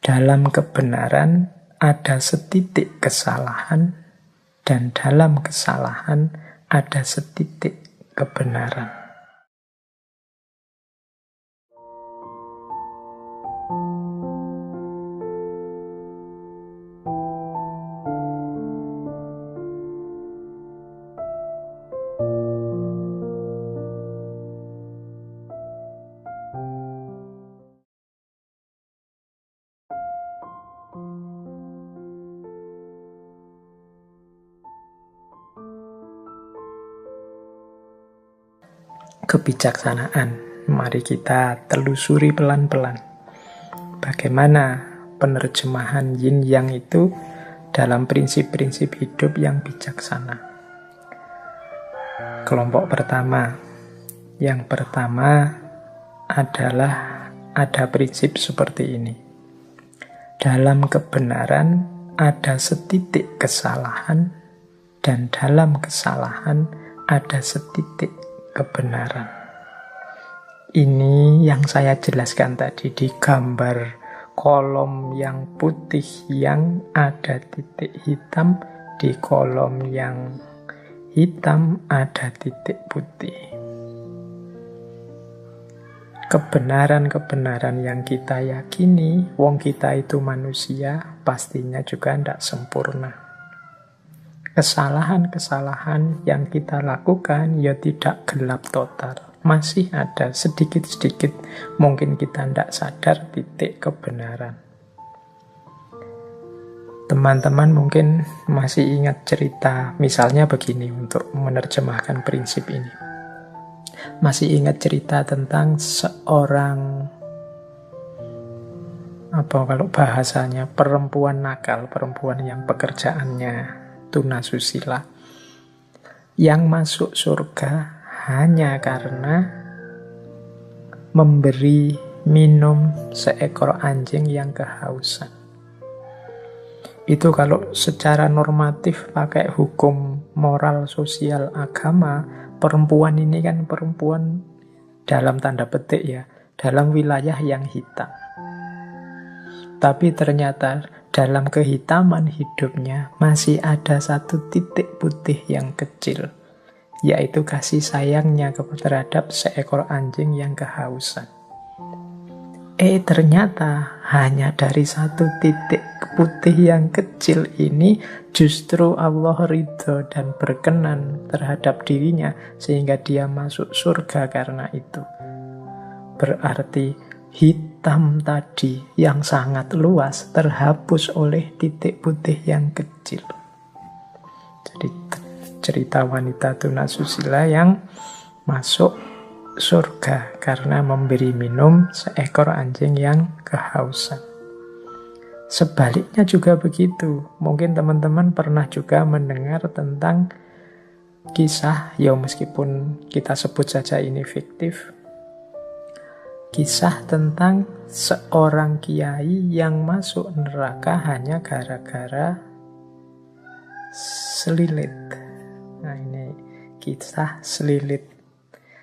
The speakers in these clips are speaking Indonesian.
Dalam kebenaran ada setitik kesalahan, dan dalam kesalahan ada setitik kebenaran. Kebijaksanaan, mari kita telusuri pelan-pelan bagaimana penerjemahan yin yang itu dalam prinsip-prinsip hidup yang bijaksana. Kelompok pertama, yang pertama adalah ada prinsip seperti ini. Dalam kebenaran ada setitik kesalahan, dan dalam kesalahan ada setitik kebenaran. Ini yang saya jelaskan tadi di gambar kolom yang putih yang ada titik hitam, di kolom yang hitam ada titik putih. Kebenaran-kebenaran yang kita yakini, wong kita itu manusia, pastinya juga tidak sempurna. Kesalahan-kesalahan yang kita lakukan ya tidak gelap total. Masih ada sedikit-sedikit, mungkin kita tidak sadar titik kebenaran. Teman-teman mungkin masih ingat cerita, misalnya begini untuk menerjemahkan prinsip ini. Masih ingat cerita tentang seorang, kalau bahasanya, perempuan nakal, perempuan yang pekerjaannya tunasusila, yang masuk surga hanya karena memberi minum seekor anjing yang kehausan. Itu kalau secara normatif pakai hukum moral sosial agama, perempuan ini kan perempuan dalam tanda petik ya, dalam wilayah yang hitam. Tapi ternyata dalam kehitaman hidupnya masih ada satu titik putih yang kecil, yaitu kasih sayangnya terhadap seekor anjing yang kehausan. Ternyata hanya dari satu titik putih yang kecil ini justru Allah ridho dan berkenan terhadap dirinya sehingga dia masuk surga karena itu. Berarti hitam tadi yang sangat luas terhapus oleh titik putih yang kecil. Jadi cerita wanita tunasusila yang masuk surga karena memberi minum seekor anjing yang kehausan. Sebaliknya juga begitu. Mungkin teman-teman pernah juga mendengar tentang kisah, ya meskipun kita sebut saja ini fiktif, kisah tentang seorang kiai yang masuk neraka hanya gara-gara selilit. Nah ini kisah selilit.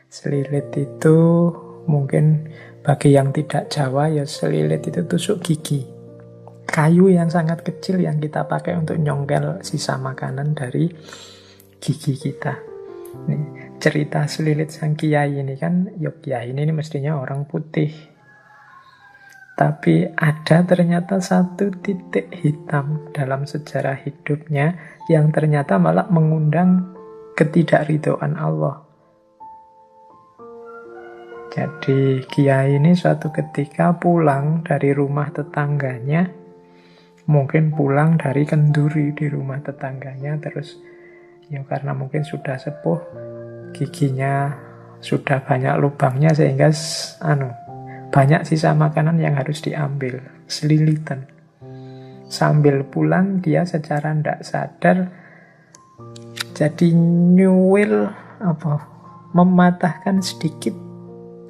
Selilit itu mungkin bagi yang tidak Jawa ya, selilit itu tusuk gigi. Kayu yang sangat kecil yang kita pakai untuk nyongkel sisa makanan dari gigi kita. Nih, cerita selilit sang kiai ini kan, ya kiai ini mestinya orang putih. Tapi ada ternyata satu titik hitam dalam sejarah hidupnya yang ternyata malah mengundang ketidakridhoan Allah. Jadi kiai ini suatu ketika pulang dari rumah tetangganya, mungkin pulang dari kenduri di rumah tetangganya, terus ya karena mungkin sudah sepuh, giginya sudah banyak lubangnya sehingga banyak sisa makanan yang harus diambil, selilitan. Sambil pulang dia secara tidak sadar jadi nyuwil mematahkan sedikit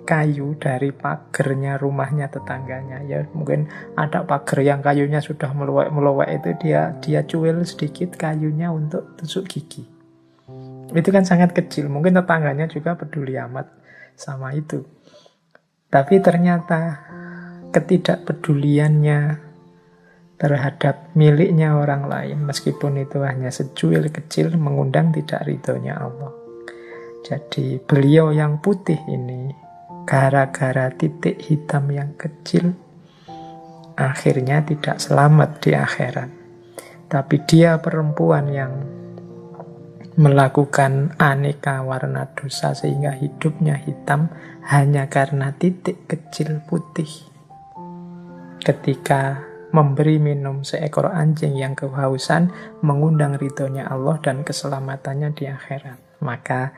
kayu dari pagernya rumahnya tetangganya. Ya mungkin ada pagar yang kayunya sudah meluwek-meluwek, itu dia cuil sedikit kayunya untuk tusuk gigi. Itu kan sangat kecil, mungkin tetangganya juga peduli amat sama itu. Tapi ternyata ketidakpeduliannya terhadap miliknya orang lain, meskipun itu hanya secuil kecil, mengundang tidak ridhonya Allah. Jadi beliau yang putih ini, gara-gara titik hitam yang kecil, akhirnya tidak selamat di akhirat. Tapi dia perempuan yang melakukan aneka warna dosa sehingga hidupnya hitam hanya karena titik kecil putih. Ketika memberi minum seekor anjing yang kehausan, mengundang ridhonya Allah dan keselamatannya di akhirat. Maka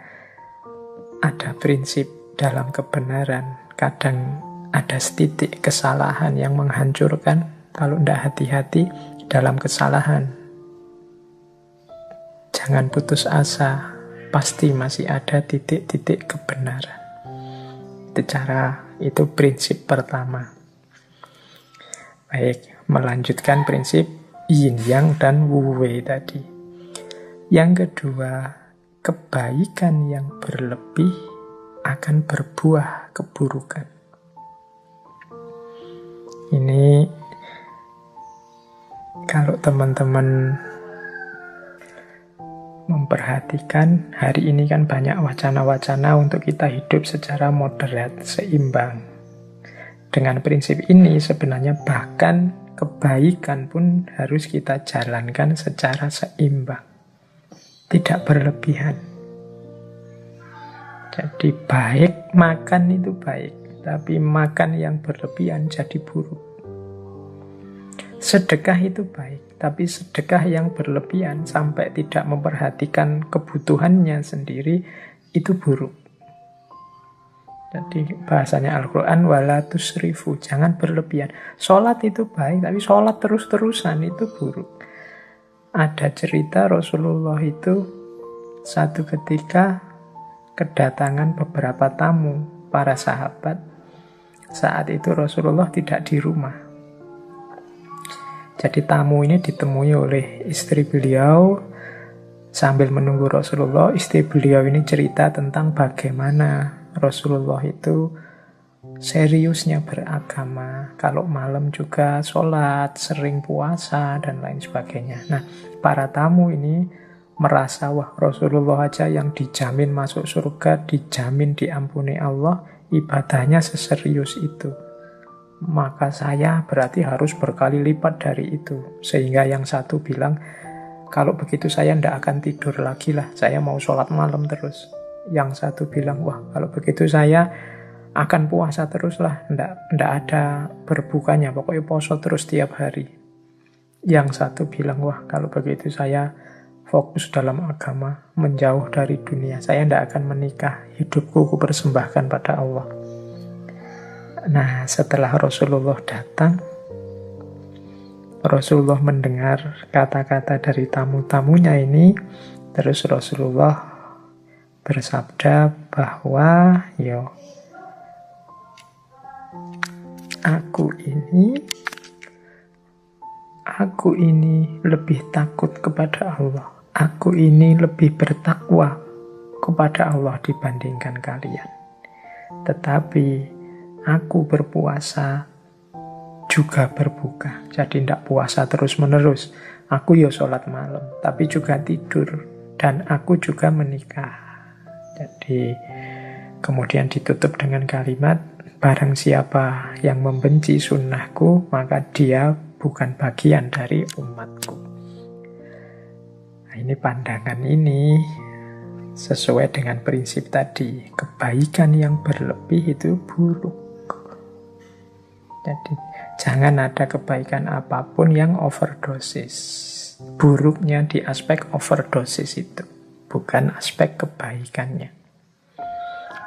ada prinsip dalam kebenaran. Kadang ada setitik kesalahan yang menghancurkan. Kalau tidak hati-hati dalam kesalahan, jangan putus asa. Pasti masih ada titik-titik kebenaran. Itu prinsip pertama. Baik, melanjutkan prinsip yin yang dan wu wei tadi. Yang kedua, kebaikan yang berlebih akan berbuah keburukan. Ini kalau teman-teman memperhatikan, hari ini kan banyak wacana-wacana untuk kita hidup secara moderat, seimbang. Dengan prinsip ini sebenarnya bahkan kebaikan pun harus kita jalankan secara seimbang, tidak berlebihan. Jadi baik, makan itu baik, tapi makan yang berlebihan jadi buruk. Sedekah itu baik, tapi sedekah yang berlebihan sampai tidak memperhatikan kebutuhannya sendiri, itu buruk. Jadi bahasanya Al-Quran, wala tusrifu, jangan berlebihan. Sholat itu baik, tapi sholat terus-terusan itu buruk. Ada cerita Rasulullah itu satu ketika kedatangan beberapa tamu, para sahabat. Saat itu Rasulullah tidak di rumah. Jadi tamu ini ditemui oleh istri beliau. Sambil menunggu Rasulullah, istri beliau ini cerita tentang bagaimana Rasulullah itu seriusnya beragama. Kalau malam juga sholat, sering puasa, dan lain sebagainya. Nah, para tamu ini merasa, wah Rasulullah aja yang dijamin masuk surga, dijamin diampuni Allah, ibadahnya seserius itu. Maka saya berarti harus berkali lipat dari itu. Sehingga yang satu bilang, kalau begitu saya tidak akan tidur lagi lah, saya mau sholat malam terus. Yang satu bilang, wah kalau begitu saya akan puasa terus lah, tidak ada berbukanya, pokoknya poso terus tiap hari. Yang satu bilang, wah kalau begitu saya fokus dalam agama, menjauh dari dunia, saya tidak akan menikah, hidupku kupersembahkan pada Allah. Nah, setelah Rasulullah datang, Rasulullah mendengar kata-kata dari tamu-tamunya ini, terus Rasulullah bersabda bahwa aku ini lebih takut kepada Allah. Aku ini lebih bertakwa kepada Allah dibandingkan kalian. Tetapi aku berpuasa juga berbuka. Jadi tidak puasa terus-menerus. Aku sholat malam, tapi juga tidur. Dan aku juga menikah. Jadi kemudian ditutup dengan kalimat, barang siapa yang membenci sunnahku, maka dia bukan bagian dari umatku. Nah, ini pandangan ini sesuai dengan prinsip tadi. Kebaikan yang berlebih itu buruk. Jadi jangan ada kebaikan apapun yang overdosis. Buruknya di aspek overdosis itu, bukan aspek kebaikannya.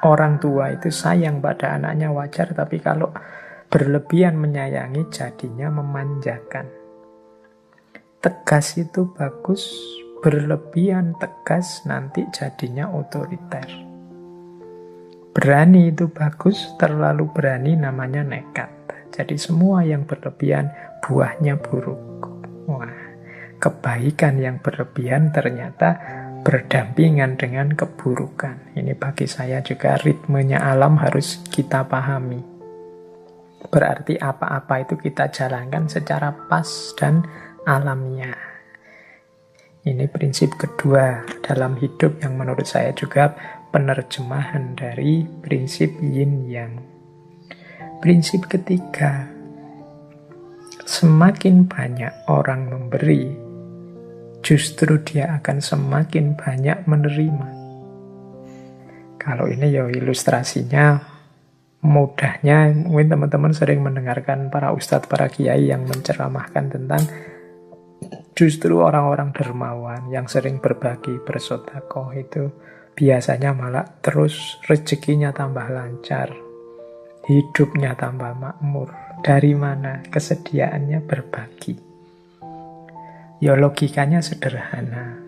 Orang tua itu sayang pada anaknya wajar, tapi kalau berlebihan menyayangi jadinya memanjakan. Tegas itu bagus, berlebihan tegas nanti jadinya otoriter. Berani itu bagus, terlalu berani namanya nekat. Jadi semua yang berlebihan buahnya buruk. Wah, kebaikan yang berlebihan ternyata berdampingan dengan keburukan. Ini bagi saya juga ritmenya alam harus kita pahami. Berarti apa-apa itu kita jalankan secara pas dan alamiah. Ini prinsip kedua dalam hidup yang menurut saya juga penerjemahan dari prinsip yin yang. Prinsip ketiga, semakin banyak orang memberi, justru dia akan semakin banyak menerima. Kalau ini ya ilustrasinya mudahnya, mungkin teman-teman sering mendengarkan para ustadz, para kiai yang menceramahkan tentang justru orang-orang dermawan yang sering berbagi, bersedekah itu biasanya malah terus rezekinya tambah lancar, hidupnya tambah makmur. Dari mana? Kesediaannya berbagi. Ya logikanya sederhana.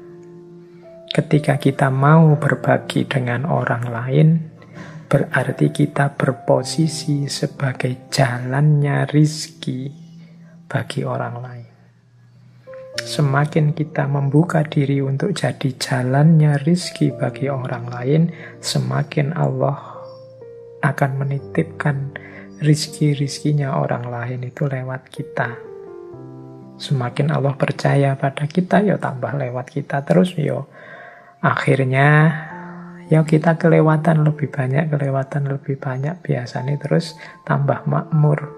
Ketika kita mau berbagi dengan orang lain, berarti kita berposisi sebagai jalannya rizki bagi orang lain. Semakin kita membuka diri untuk jadi jalannya rizki bagi orang lain, semakin Allah akan menitipkan rizki-rizkinya orang lain itu lewat kita. Semakin Allah percaya pada kita, ya tambah lewat kita terus, ya akhirnya ya kita kelewatan lebih banyak, biasanya terus tambah makmur.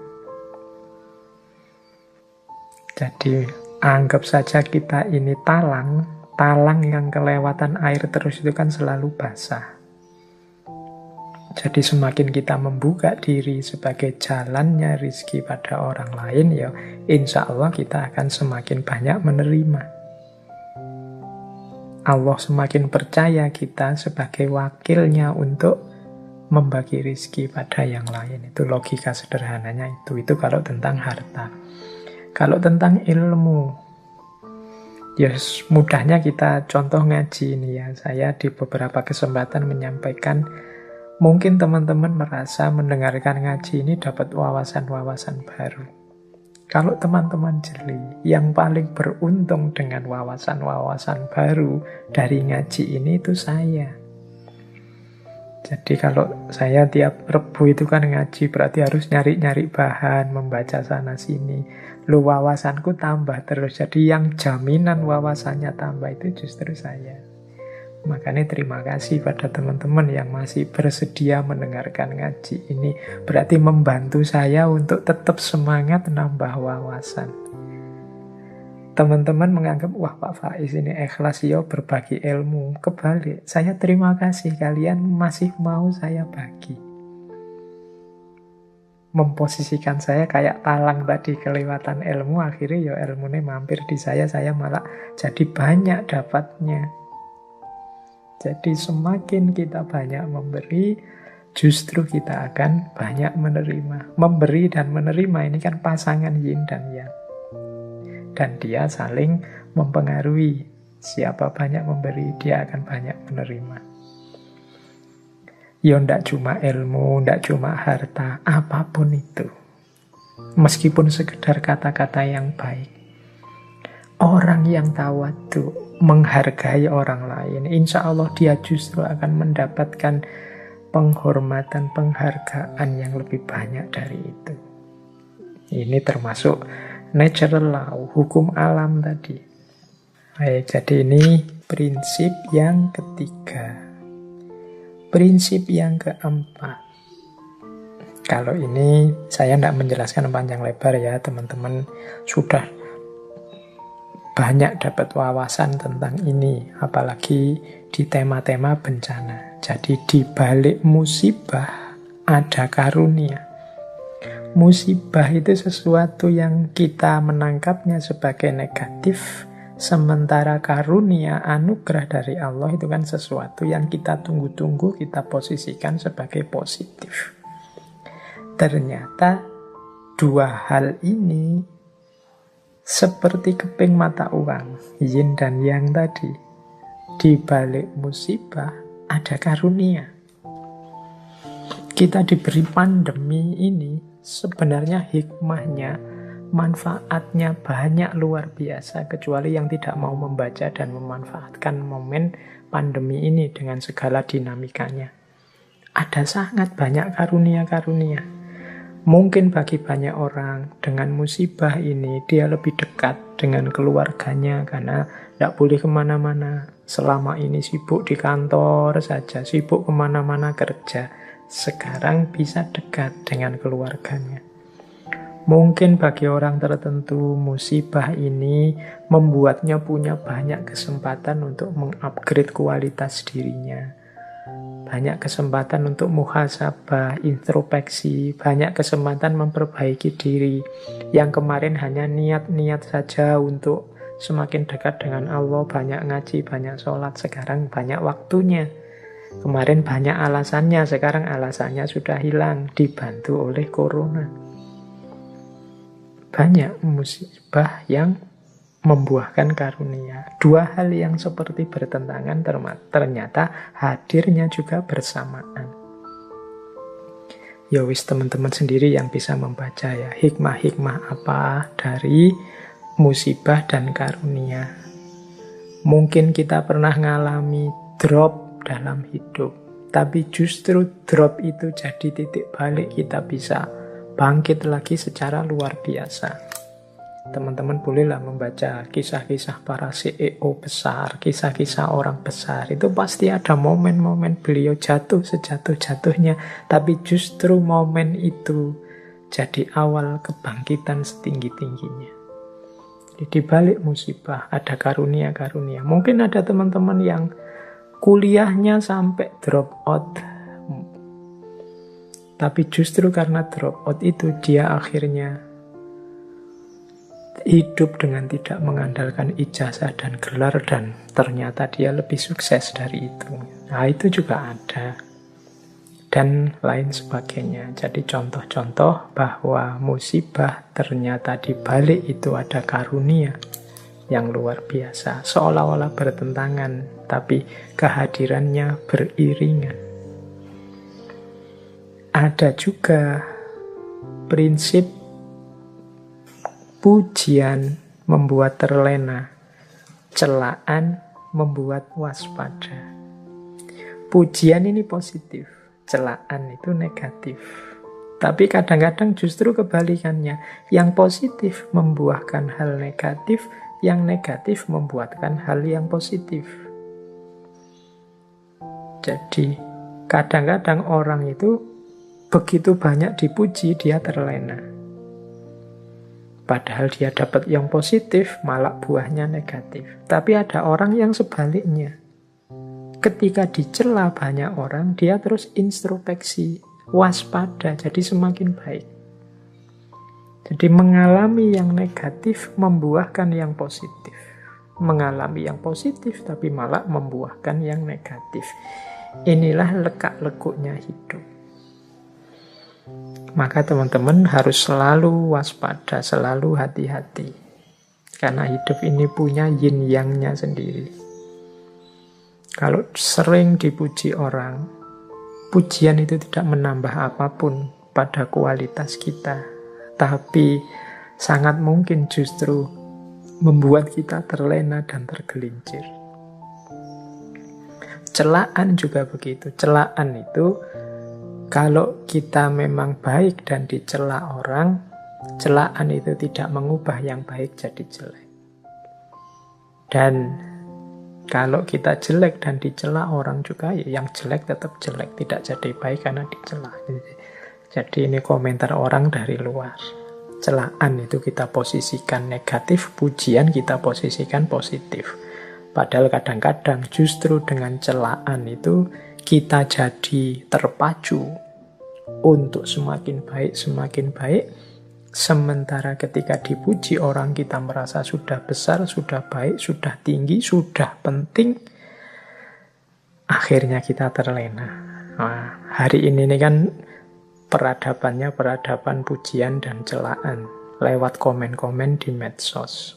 Jadi anggap saja kita ini talang yang kelewatan air terus itu kan selalu basah. Jadi semakin kita membuka diri sebagai jalannya rizki pada orang lain, ya insya Allah kita akan semakin banyak menerima. Allah semakin percaya kita sebagai wakilnya untuk membagi rizki pada yang lain. Itu logika sederhananya itu. Itu kalau tentang harta. Kalau tentang ilmu, ya mudahnya kita contoh ngaji ini ya. Saya di beberapa kesempatan menyampaikan, mungkin teman-teman merasa mendengarkan ngaji ini dapat wawasan-wawasan baru. Kalau teman-teman jeli, yang paling beruntung dengan wawasan-wawasan baru dari ngaji ini itu saya. Jadi kalau saya tiap Rebu itu kan ngaji, berarti harus nyari-nyari bahan, membaca sana-sini. Lu wawasanku tambah terus. Jadi yang jaminan wawasannya tambah itu justru saya. Makanya terima kasih pada teman-teman yang masih bersedia mendengarkan ngaji ini. Berarti membantu saya untuk tetap semangat nambah wawasan. Teman-teman menganggap, wah Pak Faiz ini ikhlas ya berbagi ilmu. Kebalik, saya terima kasih kalian masih mau saya bagi. Memposisikan saya kayak talang tadi, kelewatan ilmu, akhirnya ya ilmunya mampir di saya malah jadi banyak dapatnya. Jadi semakin kita banyak memberi, justru kita akan banyak menerima. Memberi dan menerima ini kan pasangan yin dan yang. Dan dia saling mempengaruhi. Siapa banyak memberi, dia akan banyak menerima. Ya ndak cuma ilmu, ndak cuma harta, apapun itu. Meskipun sekedar kata-kata yang baik. Orang yang tawadhu, menghargai orang lain, insya Allah dia justru akan mendapatkan penghormatan, penghargaan yang lebih banyak dari itu. Ini termasuk natural law, hukum alam tadi. Baik, jadi ini prinsip yang ketiga. Prinsip yang keempat. Kalau ini saya tidak menjelaskan panjang lebar ya, teman-teman sudah banyak dapat wawasan tentang ini, apalagi di tema-tema bencana. Jadi di balik musibah ada karunia. Musibah itu sesuatu yang kita menangkapnya sebagai negatif, sementara karunia, anugerah dari Allah itu kan sesuatu yang kita tunggu-tunggu, kita posisikan sebagai positif. Ternyata dua hal ini seperti keping mata uang, yin dan yang tadi. Di balik musibah ada karunia. Kita diberi pandemi ini, sebenarnya hikmahnya, manfaatnya banyak luar biasa, kecuali yang tidak mau membaca dan memanfaatkan momen pandemi ini dengan segala dinamikanya. Ada sangat banyak karunia-karunia. Mungkin bagi banyak orang dengan musibah ini dia lebih dekat dengan keluarganya karena tidak boleh kemana-mana. Selama ini sibuk di kantor saja, sibuk kemana-mana kerja. Sekarang bisa dekat dengan keluarganya. Mungkin bagi orang tertentu musibah ini membuatnya punya banyak kesempatan untuk mengupgrade kualitas dirinya. Banyak kesempatan untuk muhasabah, introspeksi, banyak kesempatan memperbaiki diri. Yang kemarin hanya niat-niat saja untuk semakin dekat dengan Allah, banyak ngaji, banyak sholat, sekarang banyak waktunya. Kemarin banyak alasannya, sekarang alasannya sudah hilang, dibantu oleh corona. Banyak musibah yang membuahkan karunia. Dua hal yang seperti bertentangan ternyata hadirnya juga bersamaan. Ya wis, teman-teman sendiri yang bisa membaca ya, hikmah-hikmah apa dari musibah dan karunia. Mungkin kita pernah ngalami drop dalam hidup, tapi justru drop itu jadi titik balik kita bisa bangkit lagi secara luar biasa. Teman-teman bolehlah membaca kisah-kisah para CEO besar, kisah-kisah orang besar. Itu pasti ada momen-momen beliau jatuh sejatuh-jatuhnya, tapi justru momen itu jadi awal kebangkitan setinggi-tingginya. Di balik musibah ada karunia-karunia. Mungkin ada teman-teman yang kuliahnya sampai drop out, tapi justru karena drop out itu dia akhirnya hidup dengan tidak mengandalkan ijazah dan gelar, dan ternyata dia lebih sukses dari itu. Nah, itu juga ada. Dan lain sebagainya. Jadi contoh-contoh bahwa musibah ternyata di balik itu ada karunia yang luar biasa. Seolah-olah bertentangan, tapi kehadirannya beriringan. Ada juga prinsip pujian membuat terlena, celaan membuat waspada. Pujian ini positif, celaan itu negatif. Tapi kadang-kadang justru kebalikannya. Yang positif membuahkan hal negatif, yang negatif membuahkan hal yang positif. Jadi kadang-kadang orang itu begitu banyak dipuji, dia terlena. Padahal dia dapat yang positif, malah buahnya negatif. Tapi ada orang yang sebaliknya. Ketika dicela banyak orang, dia terus introspeksi, waspada, jadi semakin baik. Jadi mengalami yang negatif membuahkan yang positif. Mengalami yang positif tapi malah membuahkan yang negatif. Inilah lekak-lekuknya hidup. Maka teman-teman harus selalu waspada, selalu hati-hati. Karena hidup ini punya yin yang-nya sendiri. Kalau sering dipuji orang, pujian itu tidak menambah apapun pada kualitas kita. Tapi sangat mungkin justru membuat kita terlena dan tergelincir. Celaan juga begitu. Celaan itu kalau kita memang baik dan dicela orang, celaan itu tidak mengubah yang baik jadi jelek. Dan kalau kita jelek dan dicela orang juga, ya yang jelek tetap jelek, tidak jadi baik karena dicela. Jadi ini komentar orang dari luar. Celaan itu kita posisikan negatif, pujian kita posisikan positif. Padahal kadang-kadang justru dengan celaan itu kita jadi terpacu untuk semakin baik, sementara ketika dipuji orang kita merasa sudah besar, sudah baik, sudah tinggi, sudah penting, akhirnya kita terlena. Nah, hari ini kan peradabannya peradaban pujian dan celaan lewat komen-komen di medsos.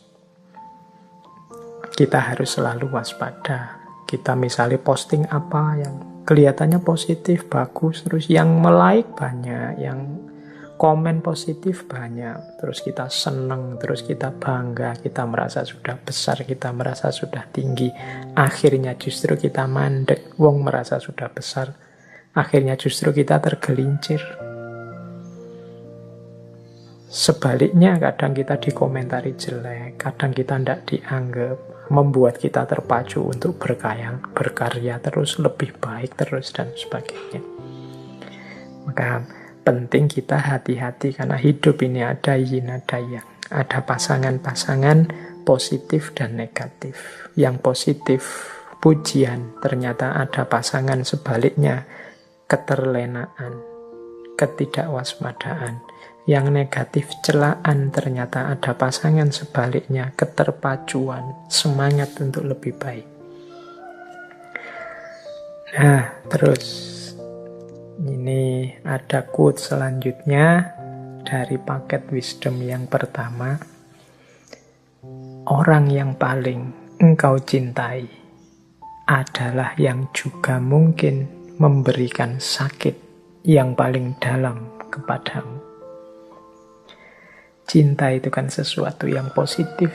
Kita harus selalu waspada. Kita misalnya posting apa yang kelihatannya positif, bagus, terus yang like banyak, yang komen positif banyak, terus kita seneng, terus kita bangga, kita merasa sudah besar, kita merasa sudah tinggi. Akhirnya justru kita mandek, wong merasa sudah besar, akhirnya justru kita tergelincir. Sebaliknya kadang kita dikomentari jelek, kadang kita tidak dianggap, membuat kita terpacu untuk berkarya terus, lebih baik terus, dan sebagainya. Maka penting kita hati-hati, karena hidup ini ada yin, ada yang. Ada pasangan-pasangan positif dan negatif. Yang positif, pujian, ternyata ada pasangan sebaliknya, keterlenaan, ketidakwaspadaan. Yang negatif, celaan, ternyata ada pasangan sebaliknya, keterpacuan, semangat untuk lebih baik. Nah, terus ini ada quote selanjutnya dari paket wisdom yang pertama. Orang yang paling engkau cintai adalah yang juga mungkin memberikan sakit yang paling dalam kepadamu. Cinta itu kan sesuatu yang positif,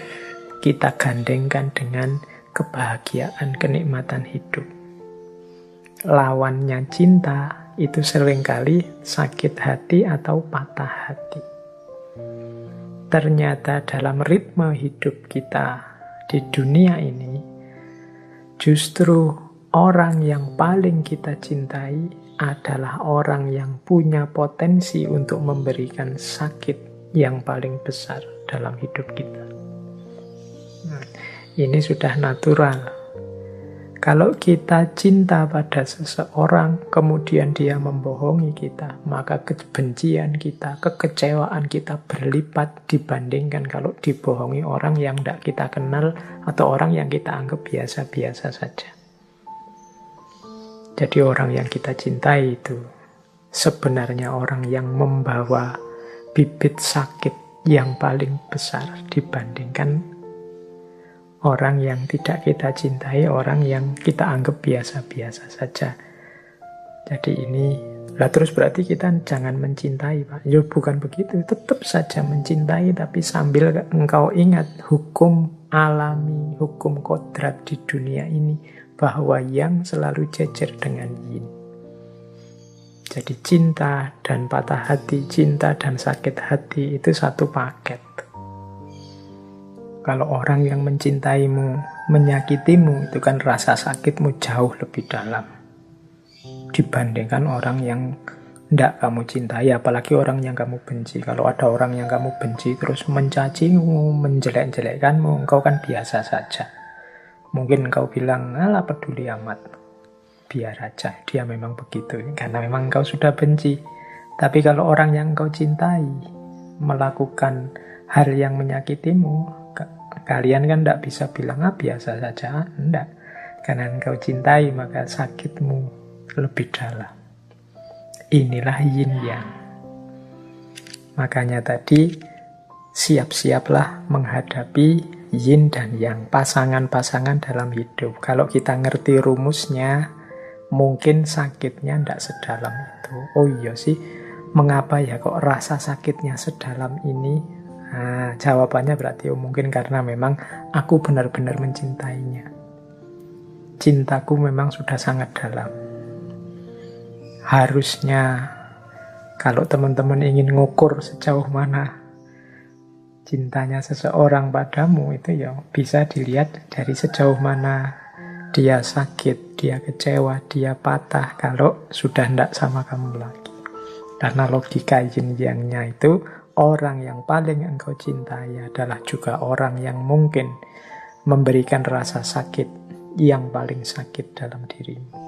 kita gandengkan dengan kebahagiaan, kenikmatan hidup. Lawannya cinta itu seringkali sakit hati atau patah hati. Ternyata dalam ritme hidup kita di dunia ini, justru orang yang paling kita cintai adalah orang yang punya potensi untuk memberikan sakit yang paling besar dalam hidup kita. Ini sudah natural. Kalau kita cinta pada seseorang, kemudian dia membohongi kita, maka kebencian kita, kekecewaan kita berlipat dibandingkan kalau dibohongi orang yang tidak kita kenal atau orang yang kita anggap biasa-biasa saja. Jadi orang yang kita cintai itu sebenarnya orang yang membawa bibit sakit yang paling besar dibandingkan orang yang tidak kita cintai, orang yang kita anggap biasa-biasa saja. Jadi ini, terus berarti kita jangan mencintai, Pak. Ya bukan begitu, tetap saja mencintai, tapi sambil engkau ingat hukum alami, hukum kodrat di dunia ini, bahwa yang selalu jejer dengan yin. Jadi cinta dan patah hati, cinta dan sakit hati itu satu paket. Kalau orang yang mencintaimu, menyakitimu, itu kan rasa sakitmu jauh lebih dalam dibandingkan orang yang tidak kamu cintai, apalagi orang yang kamu benci. Kalau ada orang yang kamu benci terus mencacimu, menjelek-jelekkanmu, engkau kan biasa saja. Mungkin engkau bilang, alah peduli amat. Biar aja, dia memang begitu, karena memang engkau sudah benci. Tapi kalau orang yang engkau cintai melakukan hal yang menyakitimu, kalian kan tidak bisa bilang, biasa saja. Tidak, karena engkau cintai, maka sakitmu lebih dalam. Inilah yin yang. Makanya tadi, siap-siaplah menghadapi yin dan yang, pasangan-pasangan dalam hidup. Kalau kita ngerti rumusnya, mungkin sakitnya tidak sedalam itu. Oh iya sih, mengapa ya kok rasa sakitnya sedalam ini? Nah, jawabannya berarti mungkin karena memang aku benar-benar mencintainya. Cintaku memang sudah sangat dalam. Harusnya kalau teman-teman ingin ngukur sejauh mana cintanya seseorang padamu, itu ya bisa dilihat dari sejauh mana dia sakit, dia kecewa, dia patah kalau sudah tidak sama kamu lagi. Karena logika yin yang-nya itu, orang yang paling engkau cintai adalah juga orang yang mungkin memberikan rasa sakit yang paling sakit dalam dirimu.